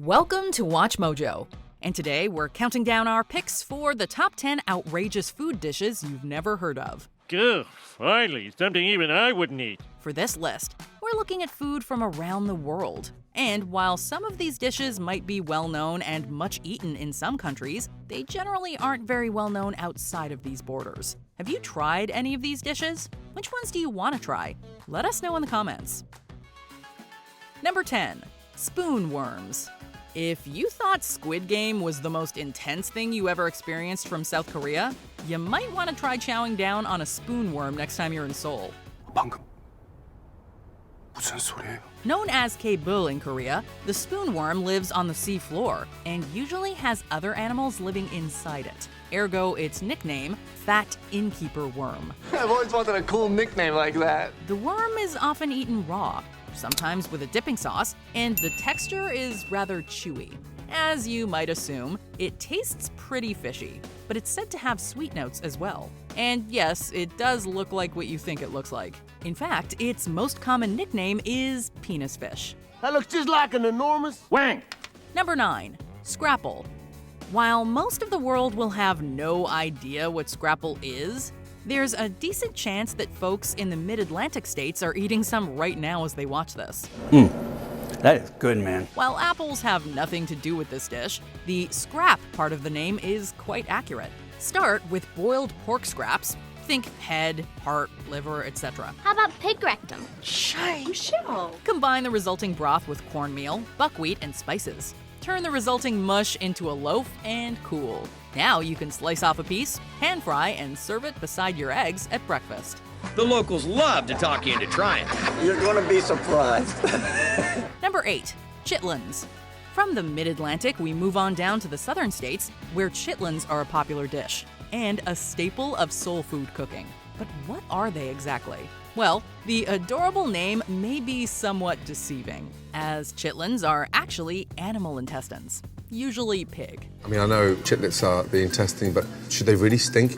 Welcome to Watch Mojo, and today we're counting down our picks for the top 10 outrageous food dishes you've never heard of. Good, finally, something even I wouldn't eat. For this list, we're looking at food from around the world. And while some of these dishes might be well known and much eaten in some countries, they generally aren't very well known outside of these borders. Have you tried any of these dishes? Which ones do you want to try? Let us know in the comments. Number 10. Spoon worms. If you thought Squid Game was the most intense thing you ever experienced from South Korea, you might want to try chowing down on a spoon worm next time you're in Seoul. 방금 무슨 소리예요? Known as K-bul in Korea, the spoon worm lives on the sea floor and usually has other animals living inside it. Ergo, its nickname, Fat Innkeeper Worm. I've always wanted a cool nickname like that. The worm is often eaten raw, sometimes with a dipping sauce, and the texture is rather chewy. As you might assume, it tastes pretty fishy, but it's said to have sweet notes as well. And yes, it does look like what you think it looks like. In fact, its most common nickname is penis fish. That looks just like an enormous Wang! Number 9. Scrapple. While most of the world will have no idea what scrapple is, there's a decent chance that folks in the mid-Atlantic states are eating some right now as they watch this. That is good, man. While apples have nothing to do with this dish, the scrap part of the name is quite accurate. Start with boiled pork scraps. Think head, heart, liver, etc. How about pig rectum? Combine the resulting broth with cornmeal, buckwheat, and spices. Turn the resulting mush into a loaf and cool. Now you can slice off a piece, pan fry, and serve it beside your eggs at breakfast. The locals love to talk you into trying. You're gonna be surprised. Number 8. Chitlins. From the mid-Atlantic, we move on down to the southern states, where chitlins are a popular dish and a staple of soul food cooking. But what are they exactly? Well, the adorable name may be somewhat deceiving, as chitlins are actually animal intestines, usually pig. I mean, I know chitlets are the intestine, but should they really stink?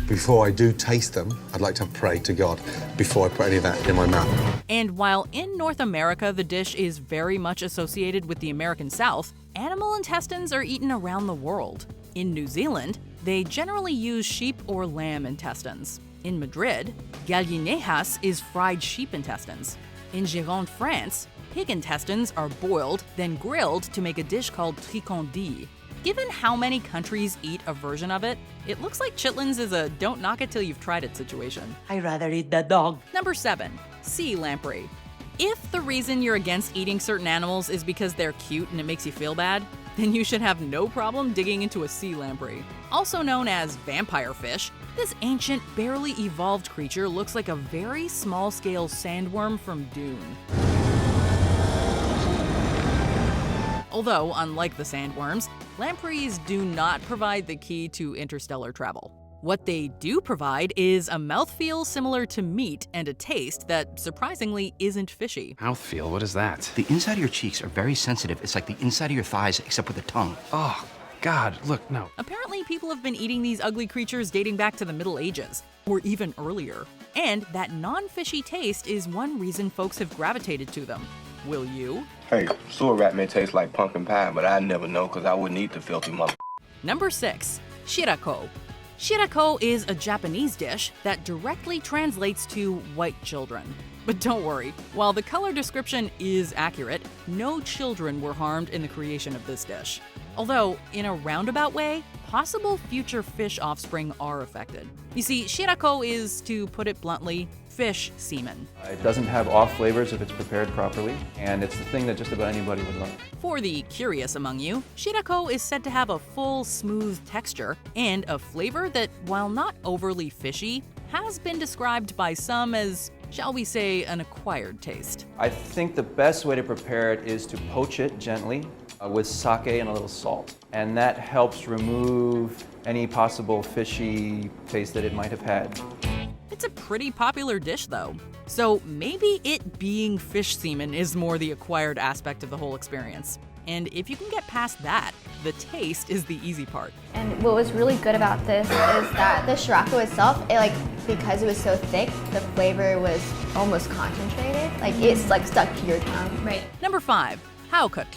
Before I do taste them, I'd like to pray to God before I put any of that in my mouth. And while in North America the dish is very much associated with the American South, animal intestines are eaten around the world. In New Zealand, they generally use sheep or lamb intestines. In Madrid, gallinejas is fried sheep intestines. In Gironde, France, pig intestines are boiled, then grilled to make a dish called tricandis. Given how many countries eat a version of it, it looks like chitlins is a don't knock it till you've tried it situation. I'd rather eat the dog. Number 7. Sea lamprey. If the reason you're against eating certain animals is because they're cute and it makes you feel bad, then you should have no problem digging into a sea lamprey. Also known as vampire fish, this ancient, barely evolved creature looks like a very small-scale sandworm from Dune. Although, unlike the sandworms, lampreys do not provide the key to interstellar travel. What they do provide is a mouthfeel similar to meat and a taste that, surprisingly, isn't fishy. Mouthfeel, what is that? The inside of your cheeks are very sensitive. It's like the inside of your thighs, except with the tongue. Oh, God, look, no. Apparently, people have been eating these ugly creatures dating back to the Middle Ages, or even earlier. And that non-fishy taste is one reason folks have gravitated to them. Will you? Hey, sewer rat may taste like pumpkin pie, but I'd never know because I wouldn't eat the filthy mother. Number 6. Shirako. Shirako is a Japanese dish that directly translates to white children. But don't worry, while the color description is accurate, no children were harmed in the creation of this dish. Although, in a roundabout way, possible future fish offspring are affected. You see, shirako is, to put it bluntly, fish semen. It doesn't have off flavors if it's prepared properly, and it's the thing that just about anybody would love. For the curious among you, shirako is said to have a full, smooth texture and a flavor that, while not overly fishy, has been described by some as, shall we say, an acquired taste. I think the best way to prepare it is to poach it gently with sake and a little salt. And that helps remove any possible fishy taste that it might have had. It's a pretty popular dish, though. So maybe it being fish semen is more the acquired aspect of the whole experience. And if you can get past that, the taste is the easy part. And what was really good about this is that the shirako itself, because it was so thick, the flavor was almost concentrated. It's stuck to your tongue. Number 5. Hákarl.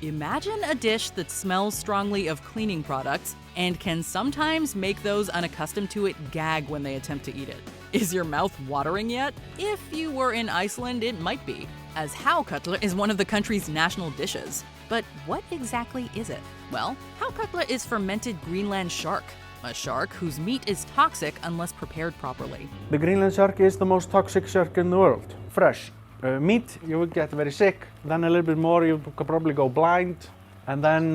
Imagine a dish that smells strongly of cleaning products and can sometimes make those unaccustomed to it gag when they attempt to eat it. Is your mouth watering yet? If you were in Iceland, it might be, as hákarl is one of the country's national dishes. But what exactly is it? Well, hákarl is fermented Greenland shark, a shark whose meat is toxic unless prepared properly. The Greenland shark is the most toxic shark in the world. Fresh. Meat, you would get very sick. Then a little bit more, you could probably go blind. And then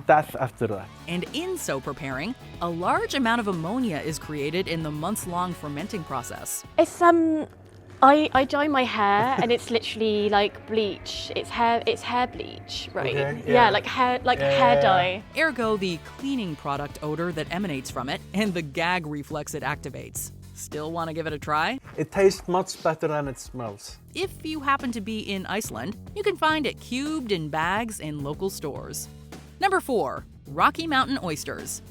death after that. And in so preparing, a large amount of ammonia is created in the months-long fermenting process. It's I dye my hair and it's literally like bleach. It's hair bleach, right? Okay, yeah, like hair dye. Ergo the cleaning product odor that emanates from it and the gag reflex it activates. Still want to give it a try? It tastes much better than it smells. If you happen to be in Iceland, you can find it cubed in bags in local stores. Number 4, Rocky Mountain oysters.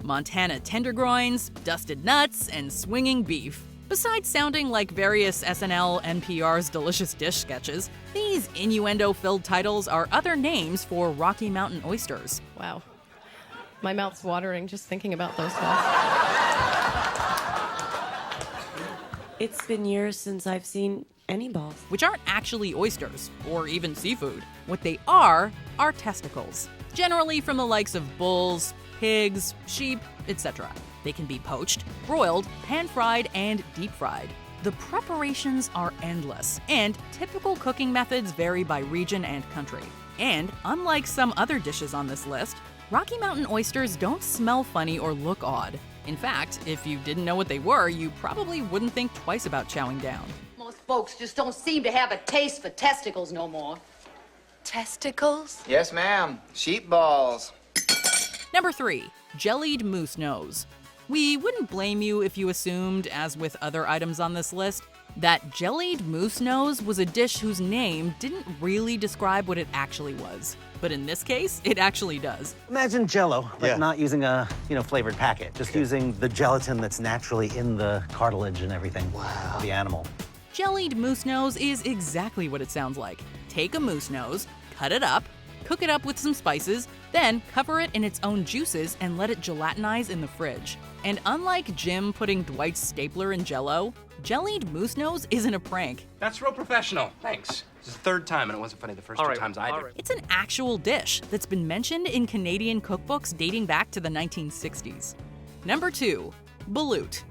Montana tenderloins, dusted nuts, and swinging beef. Besides sounding like various SNL NPR's Delicious Dish sketches, these innuendo-filled titles are other names for Rocky Mountain oysters. Wow. My mouth's watering just thinking about those guys. It's been years since I've seen any balls. Which aren't actually oysters, or even seafood. What they are testicles. Generally from the likes of bulls, pigs, sheep, etc. They can be poached, broiled, pan-fried, and deep-fried. The preparations are endless, and typical cooking methods vary by region and country. And unlike some other dishes on this list, Rocky Mountain oysters don't smell funny or look odd. In fact, if you didn't know what they were, you probably wouldn't think twice about chowing down. Most folks just don't seem to have a taste for testicles no more. Testicles? Yes, ma'am. Sheep balls. Number 3, jellied moose nose. We wouldn't blame you if you assumed, as with other items on this list, that jellied moose nose was a dish whose name didn't really describe what it actually was. But in this case, it actually does. Imagine Jell-O, but not using a, flavored packet, just using the gelatin that's naturally in the cartilage and everything of the animal. Jellied moose nose is exactly what it sounds like. Take a moose nose, cut it up, cook it up with some spices, then cover it in its own juices and let it gelatinize in the fridge. And unlike Jim putting Dwight's stapler in Jell-O, jellied moose nose isn't a prank. That's real professional. Thanks. This is the third time, and it wasn't funny the first two times either. It's an actual dish that's been mentioned in Canadian cookbooks dating back to the 1960s. Number 2, balut.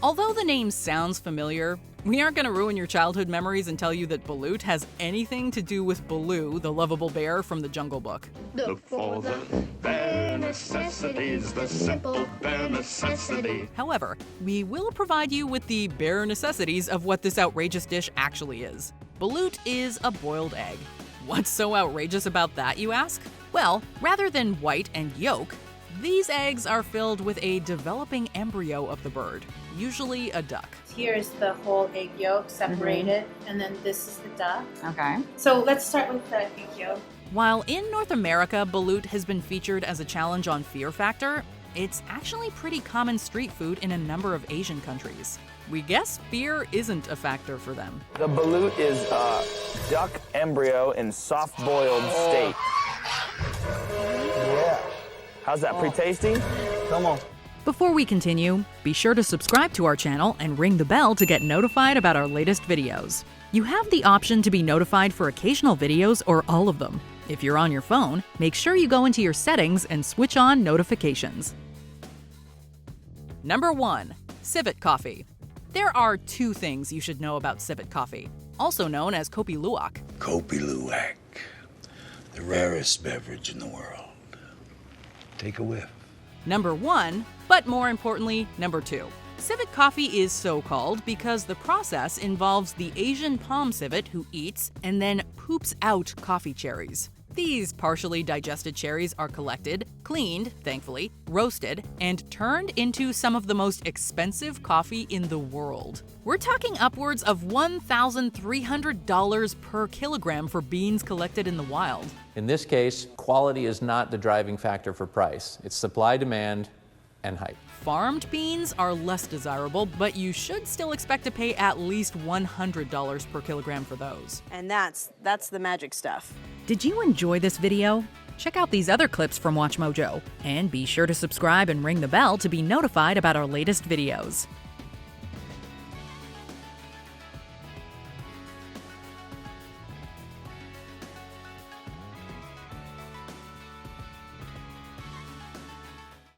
Although the name sounds familiar, we aren't going to ruin your childhood memories and tell you that balut has anything to do with Baloo, the lovable bear from the Jungle Book. Look for the bare necessities, the simple bare necessity. However, we will provide you with the bare necessities of what this outrageous dish actually is. Balut is a boiled egg. What's so outrageous about that, you ask? Well, rather than white and yolk, these eggs are filled with a developing embryo of the bird, usually a duck. Here's the whole egg yolk separated, and then this is the duck. Okay. So let's start with the egg yolk. While in North America, balut has been featured as a challenge on Fear Factor, it's actually pretty common street food in a number of Asian countries. We guess fear isn't a factor for them. The balut is a duck embryo in soft-boiled state. Yeah. How's that, pre-tasty? Come on. Before we continue, be sure to subscribe to our channel and ring the bell to get notified about our latest videos. You have the option to be notified for occasional videos or all of them. If you're on your phone, make sure you go into your settings and switch on notifications. Number 1, CIVET coffee. There are 2 things you should know about CIVET coffee, also known as Kopi Luwak. Kopi Luwak, the rarest beverage in the world. Take a whiff. Number 1, but more importantly, number 2. Civet coffee is so called because the process involves the Asian palm civet who eats and then poops out coffee cherries. These partially digested cherries are collected, cleaned, thankfully, roasted, and turned into some of the most expensive coffee in the world. We're talking upwards of $1,300 per kilogram for beans collected in the wild. In this case, quality is not the driving factor for price. It's supply, demand, and hype. Farmed beans are less desirable, but you should still expect to pay at least $100 per kilogram for those. And that's the magic stuff. Did you enjoy this video? Check out these other clips from WatchMojo, and be sure to subscribe and ring the bell to be notified about our latest videos.